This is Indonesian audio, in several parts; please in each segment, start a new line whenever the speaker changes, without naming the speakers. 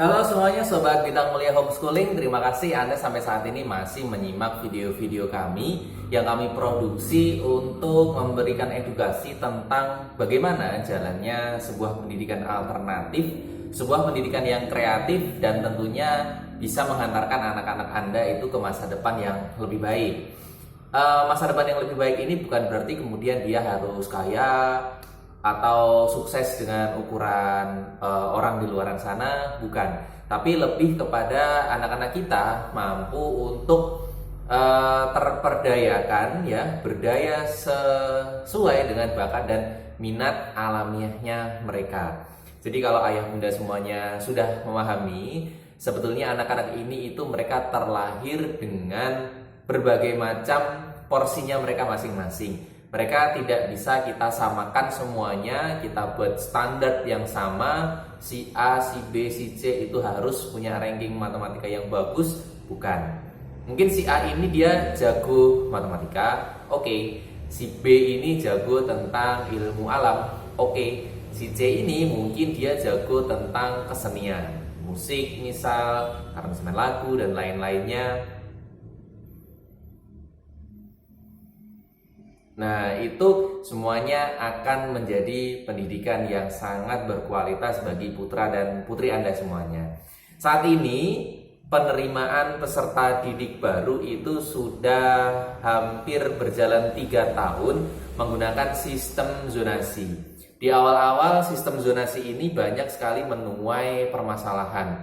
Halo semuanya Sobat Bintang Mulia Homeschooling. Terima kasih Anda sampai saat ini masih menyimak video-video kami yang kami produksi untuk memberikan edukasi tentang bagaimana jalannya sebuah pendidikan alternatif, sebuah pendidikan yang kreatif dan tentunya bisa menghantarkan anak-anak Anda itu ke masa depan yang lebih baik. Masa depan yang lebih baik ini bukan berarti kemudian dia harus kaya atau sukses dengan ukuran orang di luaran sana, bukan. Tapi lebih kepada anak-anak kita mampu untuk terperdayakan, ya, berdaya sesuai dengan bakat dan minat alamiahnya mereka. Jadi kalau ayah bunda semuanya sudah memahami, sebetulnya anak-anak ini itu mereka terlahir dengan berbagai macam porsinya mereka masing-masing. Mereka tidak bisa kita samakan semuanya, kita buat standar yang sama, si A, si B, si C itu harus punya ranking matematika yang bagus, bukan. Mungkin si A ini dia jago matematika, oke. Si B ini jago tentang ilmu alam, oke. Si C ini mungkin dia jago tentang kesenian, musik misal, aransemen lagu dan lain-lainnya. Nah, itu semuanya akan menjadi pendidikan yang sangat berkualitas bagi putra dan putri Anda semuanya. Saat ini, penerimaan peserta didik baru itu sudah hampir berjalan 3 tahun menggunakan sistem zonasi. Di awal-awal sistem zonasi ini banyak sekali menuai permasalahan.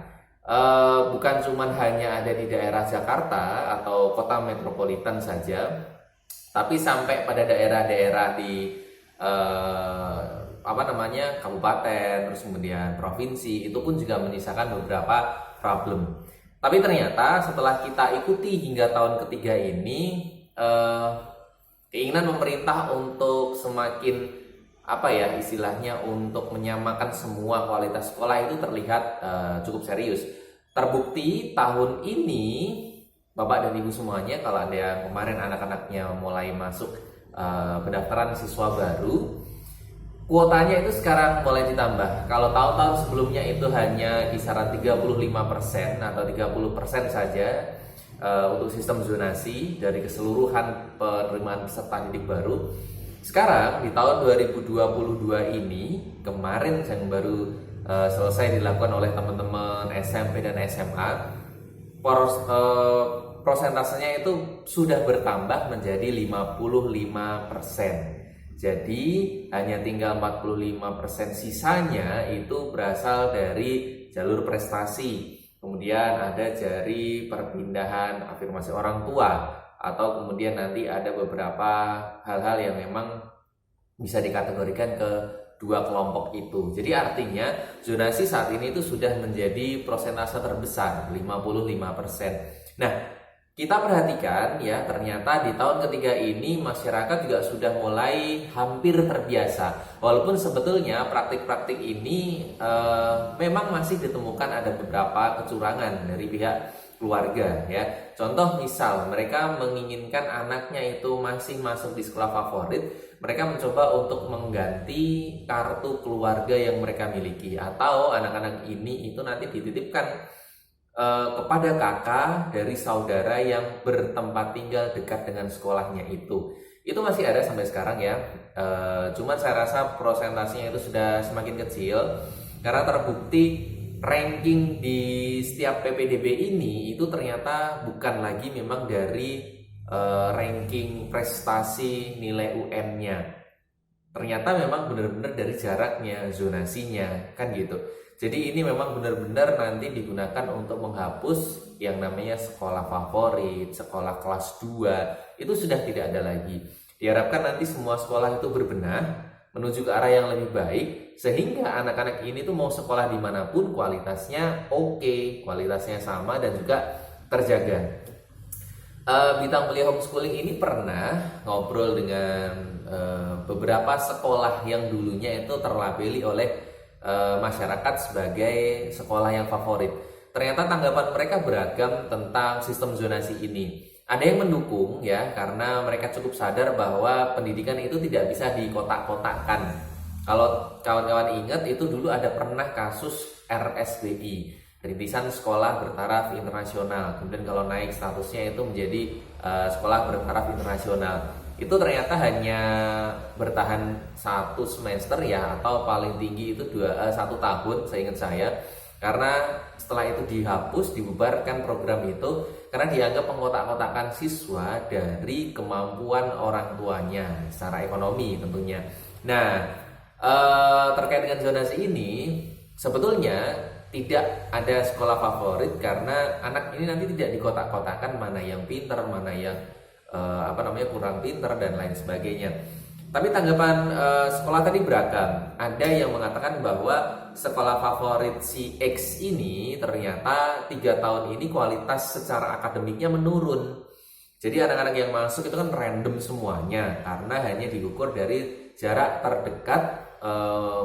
Bukan cuma hanya ada di daerah Jakarta atau kota metropolitan saja, tapi sampai pada daerah-daerah di kabupaten, terus kemudian provinsi, itu pun juga menyisakan beberapa problem. Tapi ternyata setelah kita ikuti hingga tahun ketiga ini, keinginan pemerintah untuk semakin untuk menyamakan semua kualitas sekolah itu terlihat cukup serius. Terbukti tahun ini Bapak dan Ibu semuanya, kalau ada yang kemarin anak-anaknya mulai masuk pendaftaran siswa baru, kuotanya itu sekarang mulai ditambah. Kalau tahun-tahun sebelumnya itu hanya kisaran 35% atau 30% saja untuk sistem zonasi dari keseluruhan penerimaan peserta didik baru. Sekarang di tahun 2022 ini, kemarin yang baru selesai dilakukan oleh teman-teman SMP dan SMA, prosentasenya itu sudah bertambah menjadi 55%. Jadi hanya tinggal 45% sisanya itu berasal dari jalur prestasi. Kemudian ada dari perpindahan afirmasi orang tua, atau kemudian nanti ada beberapa hal-hal yang memang bisa dikategorikan ke dua kelompok itu. Jadi artinya zonasi saat ini itu sudah menjadi prosentase terbesar, 55%. Nah, kita perhatikan ya, ternyata di tahun ketiga ini masyarakat juga sudah mulai hampir terbiasa. Walaupun sebetulnya praktik-praktik ini memang masih ditemukan ada beberapa kecurangan dari pihak keluarga ya. Contoh misal mereka menginginkan anaknya itu masih masuk di sekolah favorit, mereka mencoba untuk mengganti kartu keluarga yang mereka miliki, atau anak-anak ini itu nanti dititipkan kepada kakak dari saudara yang bertempat tinggal dekat dengan sekolahnya itu. Itu masih ada sampai sekarang ya. Cuman saya rasa prosentasenya itu sudah semakin kecil karena terbukti ranking di setiap PPDB ini itu ternyata bukan lagi memang dari ranking prestasi nilai UN-nya. Ternyata memang benar-benar dari jaraknya, zonasinya, kan gitu. Jadi ini memang benar-benar nanti digunakan untuk menghapus yang namanya sekolah favorit, sekolah kelas 2, itu sudah tidak ada lagi. Diharapkan nanti semua sekolah itu berbenah menuju ke arah yang lebih baik, sehingga anak-anak ini tuh mau sekolah dimanapun kualitasnya oke, kualitasnya sama dan juga terjaga. Bintang Mulia Homeschooling ini pernah ngobrol dengan beberapa sekolah yang dulunya itu terlabeli oleh masyarakat sebagai sekolah yang favorit. Ternyata tanggapan mereka beragam tentang sistem zonasi ini. Ada yang mendukung ya, karena mereka cukup sadar bahwa pendidikan itu tidak bisa dikotak-kotakan. Kalau kawan-kawan ingat, itu dulu ada pernah kasus RSBI. rintisan sekolah bertaraf internasional. Kemudian kalau naik statusnya itu menjadi sekolah bertaraf internasional. Itu ternyata hanya bertahan 1 semester ya, atau paling tinggi itu 1 tahun seingat saya. Karena setelah itu dihapus, dibubarkan program itu karena dianggap pengkotak-kotakan siswa dari kemampuan orang tuanya secara ekonomi tentunya. Nah, terkait dengan zonasi ini sebetulnya tidak ada sekolah favorit, karena anak ini nanti tidak dikotak-kotakan mana yang pintar, mana yang kurang pintar dan lain sebagainya. Tapi tanggapan sekolah tadi beragam. Ada yang mengatakan bahwa sekolah favorit si X ini ternyata 3 tahun ini kualitas secara akademiknya menurun. Jadi anak-anak yang masuk itu kan random semuanya, karena hanya diukur dari jarak terdekat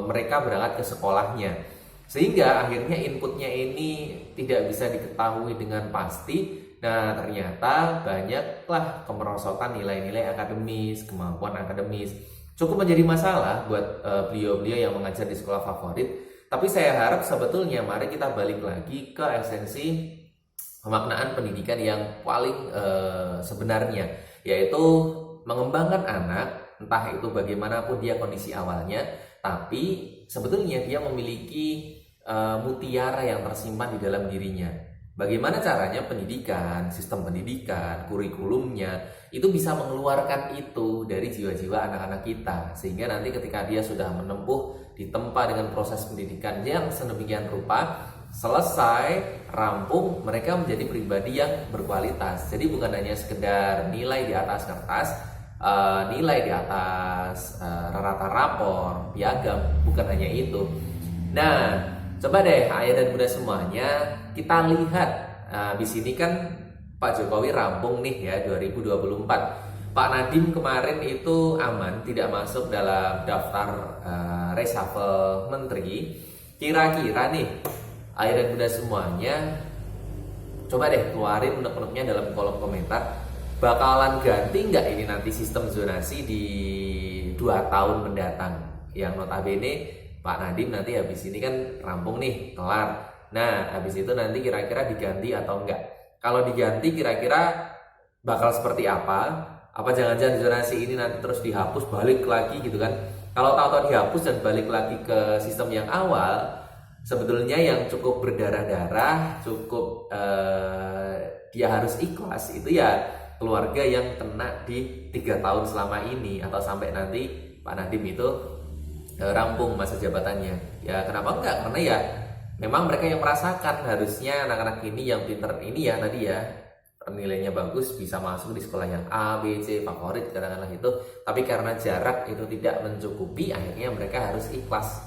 mereka berangkat ke sekolahnya. Sehingga akhirnya inputnya ini tidak bisa diketahui dengan pasti. Nah, ternyata banyaklah kemerosotan nilai-nilai akademis, kemampuan akademis. Cukup menjadi masalah buat beliau-beliau yang mengajar di sekolah favorit. Tapi saya harap sebetulnya mari kita balik lagi ke esensi pemaknaan pendidikan yang paling sebenarnya, yaitu mengembangkan anak, entah itu bagaimanapun dia kondisi awalnya, tapi sebetulnya dia memiliki mutiara yang tersimpan di dalam dirinya. Bagaimana caranya pendidikan, sistem pendidikan, kurikulumnya itu bisa mengeluarkan itu dari jiwa-jiwa anak-anak kita, sehingga nanti ketika dia sudah menempuh ditempa dengan proses pendidikan yang sedemikian rupa, selesai, rampung, mereka menjadi pribadi yang berkualitas. Jadi bukan hanya sekedar nilai di atas kertas, nilai di atas rata rapor, piagam, bukan hanya itu. Nah, coba deh ayah dan bunda semuanya, kita lihat di sini kan Pak Jokowi rampung nih ya 2024. Pak Nadiem kemarin itu aman, tidak masuk dalam daftar reshuffle menteri. Kira-kira nih ayah dan bunda semuanya, coba deh keluarin unek-uneknya dalam kolom komentar. Bakalan ganti nggak ini nanti sistem zonasi di 2 tahun mendatang? Yang notabene Pak Nadiem nanti habis ini kan rampung nih, kelar. Nah, habis itu nanti kira-kira diganti atau enggak? Kalau diganti kira-kira bakal seperti apa? Apa jangan-jangan zonasi ini nanti terus dihapus, balik lagi gitu kan? Kalau tahu-tahu dihapus dan balik lagi ke sistem yang awal, sebetulnya yang cukup berdarah-darah, cukup dia harus ikhlas itu ya keluarga yang kena di 3 tahun selama ini, atau sampai nanti Pak Nadiem itu rampung masa jabatannya. Ya kenapa enggak? Karena ya memang mereka yang merasakan, harusnya anak-anak ini yang pinter ini ya tadi ya nilainya bagus bisa masuk di sekolah yang A, B, C, favorit katakanlah itu. Tapi karena jarak itu tidak mencukupi, akhirnya mereka harus ikhlas.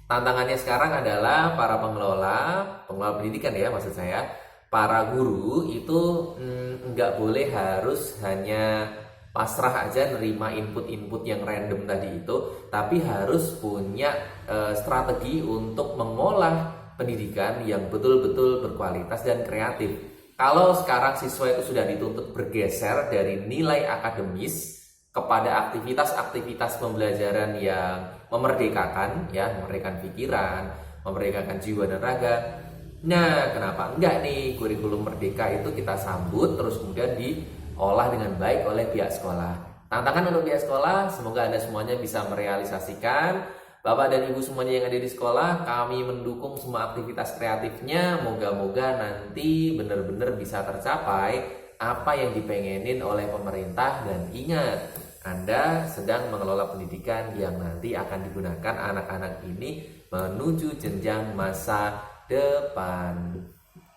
Tantangannya sekarang adalah para pengelola pendidikan ya maksud saya, para guru itu nggak boleh harus hanya pasrah aja nerima input-input yang random tadi itu, tapi harus punya strategi untuk mengolah pendidikan yang betul-betul berkualitas dan kreatif. Kalau sekarang siswa itu sudah dituntut bergeser dari nilai akademis kepada aktivitas-aktivitas pembelajaran yang memerdekakan, ya, memerdekakan pikiran, memerdekakan jiwa dan raga. Nah, kenapa enggak nih kurikulum merdeka itu kita sambut terus kemudian diolah dengan baik oleh pihak sekolah. Tantangan untuk pihak sekolah, semoga Anda semuanya bisa merealisasikan. Bapak dan Ibu semuanya yang ada di sekolah, kami mendukung semua aktivitas kreatifnya. Moga-moga nanti benar-benar bisa tercapai apa yang dipengenin oleh pemerintah. Dan ingat, Anda sedang mengelola pendidikan yang nanti akan digunakan anak-anak ini menuju jenjang masa depan.